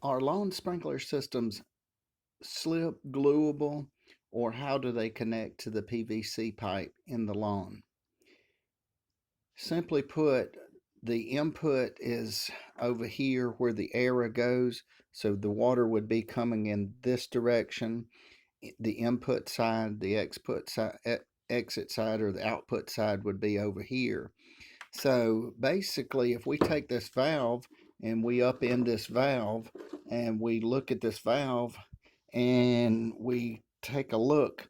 Are lawn sprinkler systems slip gluable, or how do they connect to the PVC pipe in the lawn? Simply put, the input is over here where the arrow goes, so the water would be coming in this direction. The input side, the exit side, or the output side would be over here. So basically, if we take this valve and we upend this valve and we look at this valve and we take a look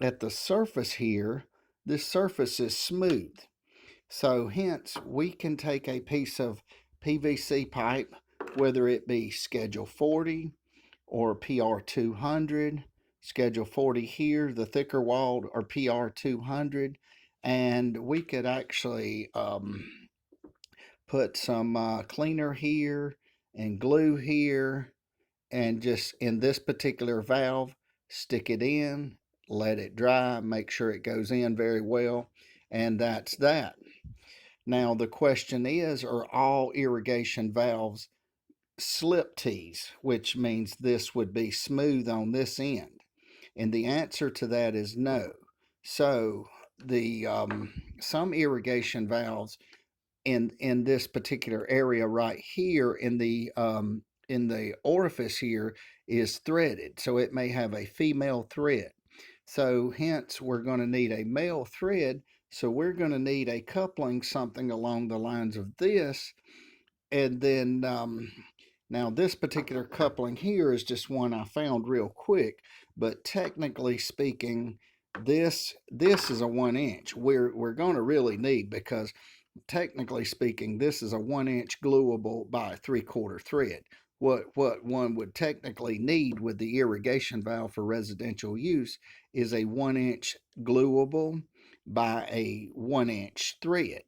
at the surface here, this surface is smooth. So hence we can take a piece of PVC pipe, whether it be schedule 40 or PR 200, schedule 40 here, the thicker walled, or PR 200, and we could actually put some cleaner here and glue here, and just in this particular valve, stick it in, let it dry, make sure it goes in very well, and that's that. Now the question is, are all irrigation valves slip tees, which means this would be smooth on this end? And the answer to that is no. So the some irrigation valves in this particular area right here in the orifice here is threaded, so it may have a female thread. So hence we're going to need a male thread. So we're going to need a coupling, something along the lines of this, and then now this particular coupling here is just one I found real quick, but technically speaking, this is a 1 inch. We're going to really need, because technically speaking, this is a 1 inch gluable by a 3/4 thread. What one would technically need with the irrigation valve for residential use is a 1 inch gluable by a 1 inch thread.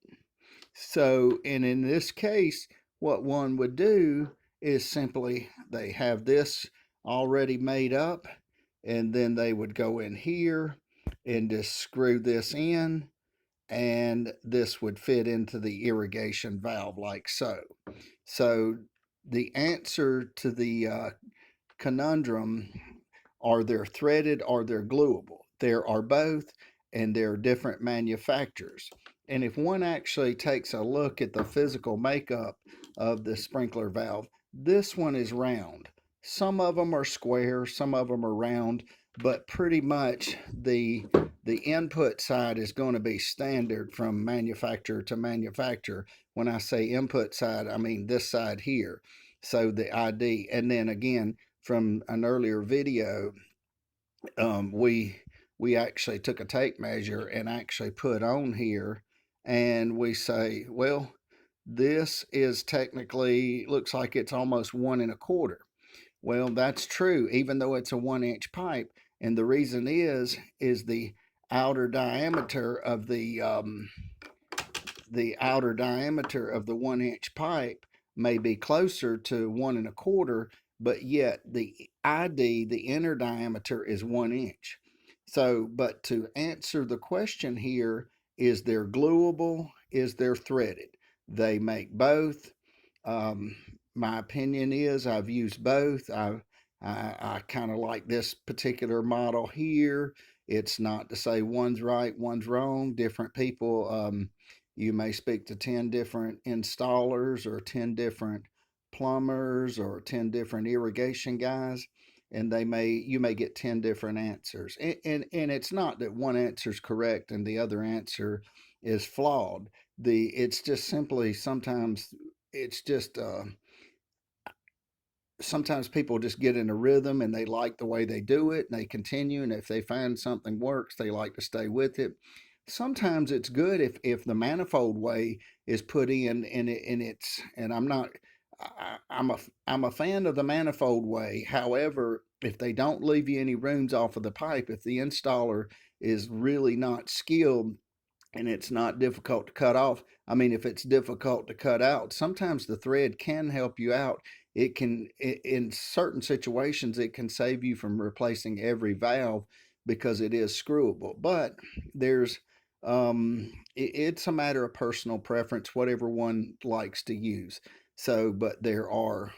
So, and in this case, what one would do is simply they have this already made up, and then they would go in here and just screw this in, and this would fit into the irrigation valve like so. So the answer to the conundrum, are they threaded or they're gluable? There are both, and they're different manufacturers. And if one actually takes a look at the physical makeup of the sprinkler valve, this one is round. Some of them are square, some of them are round, but pretty much the input side is going to be standard from manufacturer to manufacturer. When I say input side, I mean this side here. So the ID, and then again, from an earlier video, we actually took a tape measure and actually put on here, and we say, well, this is technically looks like it's almost 1 1/4. Well, that's true, even though it's a 1 inch pipe. And the reason is outer diameter of the outer diameter of the 1 inch pipe may be closer to 1 1/4, but yet the ID, the inner diameter, is 1 inch. So, but to answer the question here, is there gluable? Is there threaded? They make both. Um, my opinion is I've used both. I kind of like this particular model here. It's not to say one's right, one's wrong. Different people, you may speak to 10 different installers or 10 different plumbers or 10 different irrigation guys, and you may get 10 different answers. And it's not that one answer is correct and the other answer is flawed. It's just simply sometimes it's just sometimes people just get in a rhythm and they like the way they do it and they continue, and if they find something works, they like to stay with it. Sometimes it's good if the manifold way is put in, and I'm not I'm a fan of the manifold way. However, if they don't leave you any rooms off of the pipe, if the installer is really not skilled and it's not difficult to cut off. I mean, if it's difficult to cut out, sometimes the thread can help you out. It can, in certain situations, it can save you from replacing every valve because it is screwable. But there's, it's a matter of personal preference, whatever one likes to use. So, but there are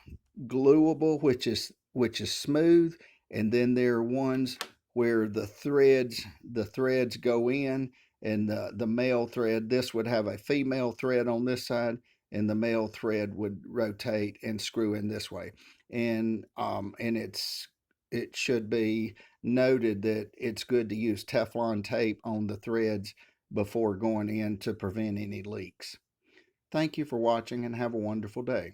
gluable, which is smooth, and then there are ones where the threads go in, and the male thread, this would have a female thread on this side, and the male thread would rotate and screw in this way. And it should be noted that it's good to use Teflon tape on the threads before going in to prevent any leaks. Thank you for watching and have a wonderful day.